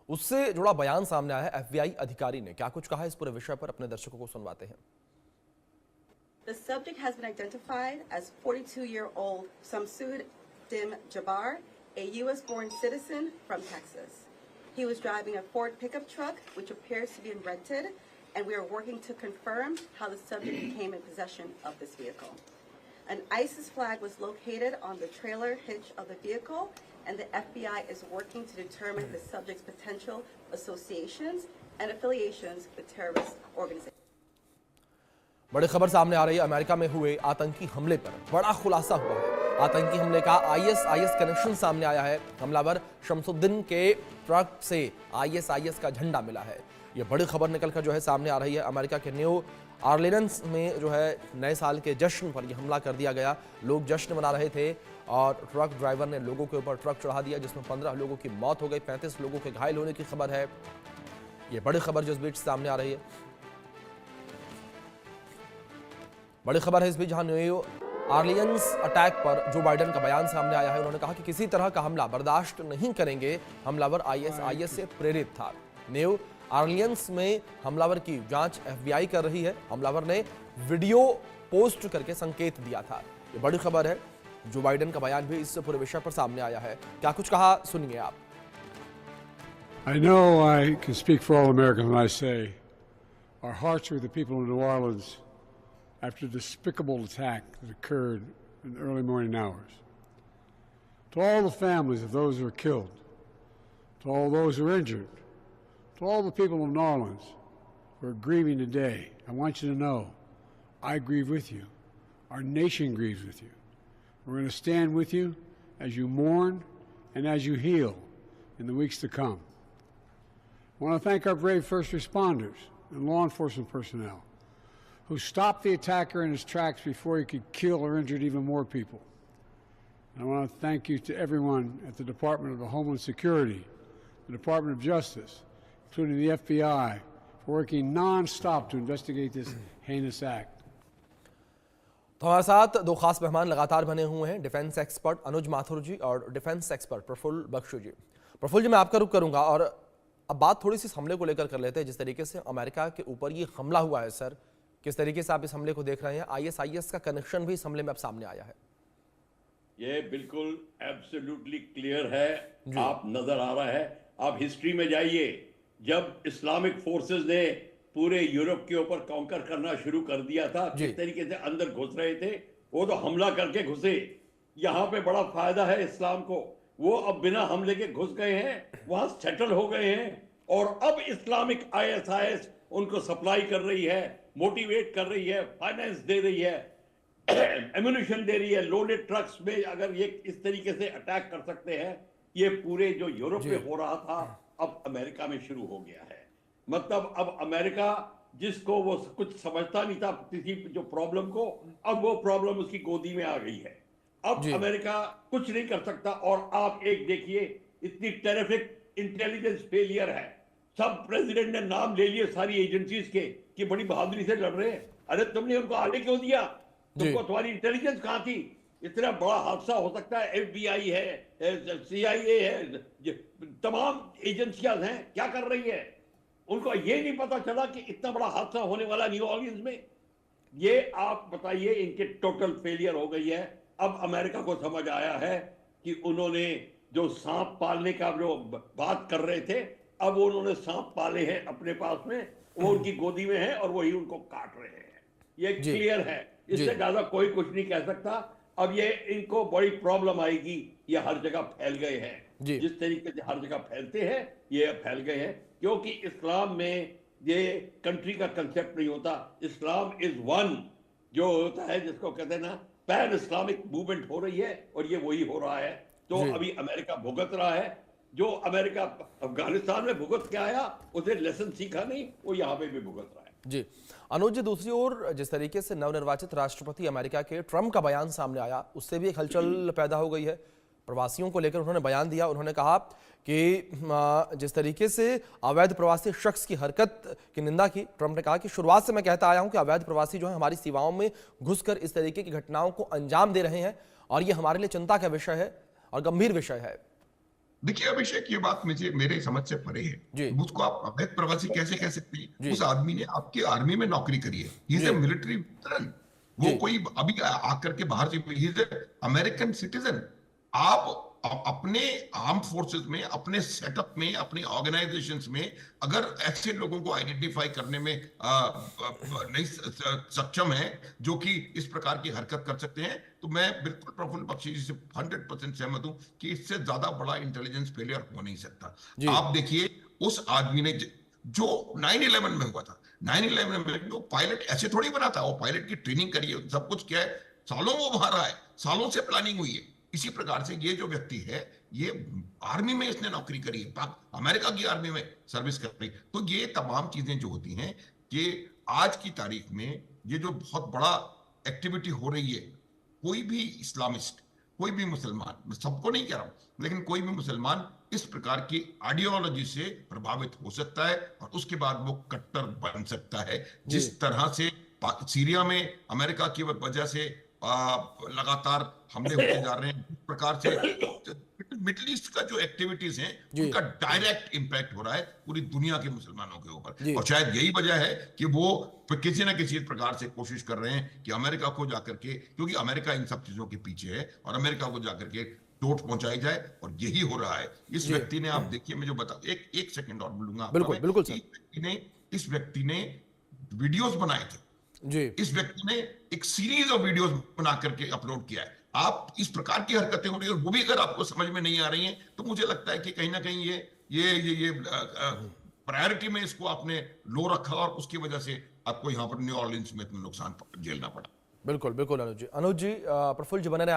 उससे जुड़ा बयान सामने आया है। एफबीआई अधिकारी ने क्या कुछ कहा है इस पूरे विषय पर अपने दर्शकों को सुनवाते हैं। The subject has been identified as 42-year-old Samsud Dim Jabbar, a U.S.-born citizen from Texas. He was driving a Ford pickup truck, which appears to be rented, and we are working to confirm how the subject became in possession of this vehicle. An ISIS flag was located on the trailer hitch of the vehicle, and the FBI is working to determine the subject's potential associations and affiliations with terrorist organizations. बड़ी खबर सामने आ रही है। America में हुए आतंकी हमले पर बड़ा खुलासा हुआ है। आतंकी हमले का आईएसआईएस कनेक्शन सामने आया है। हमलावर शमसुद्दीन के ट्रक से आईएसआईएस का झंडा मिला है। ये बड़ी खबर निकलकर जो है सामने आ रही है। अमेरिका के न्यू ऑरलियंस में जो है नए साल के जश्न पर यह हमला कर दिया गया। लोग जश्न मना रहे थे और ट्रक ड्राइवर ने लोगों के ऊपर ट्रक चढ़ा दिया, जिसमें 15 लोगों की मौत हो गई, 35 लोगों के घायल होने की खबर है। ये बड़ी खबर जो इस बीच सामने आ रही है। बड़ी खबर है इस बीच, जहां न्यू ऑरलियंस अटैक पर जो बाइडेन का बयान सामने आया है। उन्होंने कहा कि किसी तरह का हमला बर्दाश्त नहीं करेंगे। हमलावर आईएसआईएस से प्रेरित था। न्यू ऑरलियंस में हमलावर की जांच एफबीआई कर रही है। हमलावर ने वीडियो पोस्ट करके संकेत दिया था। ये बड़ी खबर है। जो बाइडेन का बयान भी इस पूरे विषय पर सामने आया है। क्या कुछ कहा, सुनिए आप। I know I can speak for all Americans when I say our hearts are with the people of New Orleans after the despicable attack that occurred in the early morning hours. To all the families of those who were killed, to all those who were injured, to all the people of New Orleans who are grieving today, I want you to know I grieve with you. Our nation grieves with you. We're going to stand with you as you mourn and as you heal in the weeks to come. I want to thank our brave first responders and law enforcement personnel who stopped the attacker in his tracks before he could kill or injure even more people. And I want to thank you to everyone at the Department of Homeland Security, the Department of Justice, including the FBI, for working non-stop to investigate this heinous act. तो हमारे साथ दो खास मेहमान लगातार बने हुए हैं, डिफेंस एक्सपर्ट अनुज माथुर जी और डिफेंस एक्सपर्ट प्रफुल्ल बख्शी जी। प्रफुल्ल जी, मैं आपका रुख करूंगा और अब बात थोड़ी सी हमले को लेकर कर लेते हैं। जिस तरीके से अमेरिका के ऊपर ये हमला हुआ है सर, किस तरीके से आप इस हमले को देख रहे हैं? आईएसआईएस का कनेक्शन भी इस हमले में अब सामने आया है। ये बिल्कुल एब्सोल्युटली क्लियर है, आप नजर आ रहा है। आप हिस्ट्री में जाइए, जब इस्लामिक फोर्सेस ने पूरे यूरोप के ऊपर काउंटर करना शुरू कर दिया था, जिस तरीके से अंदर घुस रहे थे, वो तो हमला करके घुसे। यहाँ पे बड़ा फायदा है इस्लाम को, वो अब बिना हमले के घुस गए हैं, वहां सेटल हो गए हैं और अब इस्लामिक आईएसआईएस उनको सप्लाई कर रही है, मोटिवेट कर रही है, फाइनेंस दे रही है, एम्यूनिशन दे रही है। लोडेड ट्रक्स में अगर ये इस तरीके से अटैक कर सकते हैं, ये पूरे जो यूरोप में हो रहा था अब अमेरिका में शुरू हो गया है। मतलब अब अमेरिका, जिसको वो कुछ समझता नहीं था किसी जो प्रॉब्लम को, अब वो प्रॉब्लम उसकी गोदी में आ गई है। अब अमेरिका कुछ नहीं कर सकता। और आप एक देखिए, इतनी टेरिफिक इंटेलिजेंस फेलियर है। सब प्रेसिडेंट ने नाम ले लिए सारी एजेंसीज के कि बड़ी बहादुरी से लड़ रहे हैं। अरे तुमने उनको आगे क्यों दिया? तुमको तुम्हारी इंटेलिजेंस कहां थी? इतना बड़ा हादसा हो सकता है। एफबीआई है, सीआईए है, तमाम एजेंसियां हैं, क्या कर रही है? उनको ये नहीं पता चला कि इतना बड़ा हादसा होने वाला न्यू ऑरलियंस में। ये आप बताइए, इनके टोटल फेलियर हो गई है। अब अमेरिका को समझ आया है कि उन्होंने जो सांप पालने का जो बात कर रहे थे, अब उन्होंने सांप पाले हैं अपने पास में, वो उनकी गोदी में है और वही उनको काट रहे हैं। ये क्लियर है, इससे ज्यादा कोई कुछ नहीं कह सकता। अब ये इनको बड़ी प्रॉब्लम आएगी। ये हर जगह फैल गए हैं, जिस तरीके से हर जगह फैलते हैं ये फैल गए हैं, क्योंकि इस्लाम में ये कंट्री का कंसेप्ट नहीं होता। इस्लाम इज वन, जो होता है जिसको कहते हैं ना, पैन इस्लामिक मूवमेंट हो रही है और ये वही हो रहा है। तो अभी अमेरिका भुगत रहा है। जो अमेरिका अफगानिस्तान में भुगत के आया, उसे लेसन सीखा नहीं, वो यहाँ पे भी भुगत रहा है। जी अनुज जी, दूसरी ओर जिस तरीके से नवनिर्वाचित राष्ट्रपति अमेरिका के ट्रंप का बयान सामने आया, उससे भी एक हलचल पैदा हो गई है। प्रवासियों को लेकर उन्होंने बयान दिया। उन्होंने कहा कि जिस तरीके से अवैध प्रवासी शख्स की हरकत की निंदा की। ट्रंप ने कहा कि शुरुआत से मैं कहता आया हूं कि अवैध प्रवासी जो है हमारी सीमाओं में घुसकर इस तरीके की घटनाओं को अंजाम दे रहे हैं और ये हमारे लिए चिंता का विषय है और गंभीर विषय है। देखिए अभिषेक, ये बात मुझे मेरे समझ से परे जी। है। उसको आप अवैध प्रवासी कैसे कह सकते जी। हैं? उस आदमी ने आपके आर्मी में नौकरी करी है। ही इज जी। A military veteran. वो जी। कोई अभी आकर के बाहर से, he is a American citizen. आप अपने आर्म फोर्सेस में, अपने सेटअप में, अपने ऑर्गेनाइजेशंस में अगर ऐसे लोगों को आइडेंटिफाई करने में नहीं सक्षम है जो कि इस प्रकार की हरकत कर सकते हैं, तो मैं बिल्कुल प्रफुल्ल बख्शी जी से 100% सहमत हूं कि इससे ज्यादा बड़ा इंटेलिजेंस फेलियर हो नहीं सकता। जी। आप देखिए उस आदमी ने जो 9/11 में हुआ था, 9/11 में जो पायलट ऐसे थोड़ी बना था, वो पायलट की ट्रेनिंग करी है, सब कुछ किया है, सालों वो वहां रहा है, सालों से प्लानिंग हुई है। इसी प्रकार से ये जो व्यक्ति है, ये आर्मी में इसने नौकरी करी है, अमेरिका की आर्मी में सर्विस कर रही। तो ये तमाम चीजें जो होती हैं कि आज की तारीख में ये जो बहुत बड़ा एक्टिविटी हो रही है, कोई भी इस्लामिस्ट, कोई भी मुसलमान, मैं सबको नहीं कह रहा हूं, लेकिन कोई भी मुसलमान इस प्रकार की आइडियोलॉजी से प्रभावित हो सकता है और उसके बाद वो कट्टर बन सकता है। जिस तरह से सीरिया में अमेरिका की वजह से लगातार हमले होते जा रहे हैं, जिस प्रकार से मिडिल ईस्ट का जो एक्टिविटीज हैं उनका डायरेक्ट इंपैक्ट हो रहा है पूरी दुनिया के मुसलमानों के ऊपर। और शायद यही वजह है कि वो किसी ना किसी प्रकार से कोशिश कर रहे हैं कि अमेरिका को जाकर के, क्योंकि अमेरिका इन सब चीजों के पीछे है, और अमेरिका को जाकर के चोट पहुंचाई जाए, और यही हो रहा है। इस व्यक्ति ने, आप देखिए, मैं जो बता, एक सेकंड और बोलूंगा, बिल्कुल बिल्कुल सर। इस व्यक्ति ने वीडियोस बनाए थे जी। इस व्यक्ति ने एक सीरीज ऑफ वीडियोस बना करके अपलोड किया है। आप इस प्रकार की हरकतें हो रही है और वो भी अगर आपको समझ में नहीं आ रही हैं, तो मुझे लगता है कि कहीं ना कहीं ये प्रायोरिटी में इसको आपने लो रखा और उसकी वजह से आपको यहाँ पर न्यू ऑर्लिन्स में इतना नुकसान झेलना पड़ा। बिल्कुल बिल्कुल अनुज जी। अनुज जी, प्रफुल्ल जी बने रहे।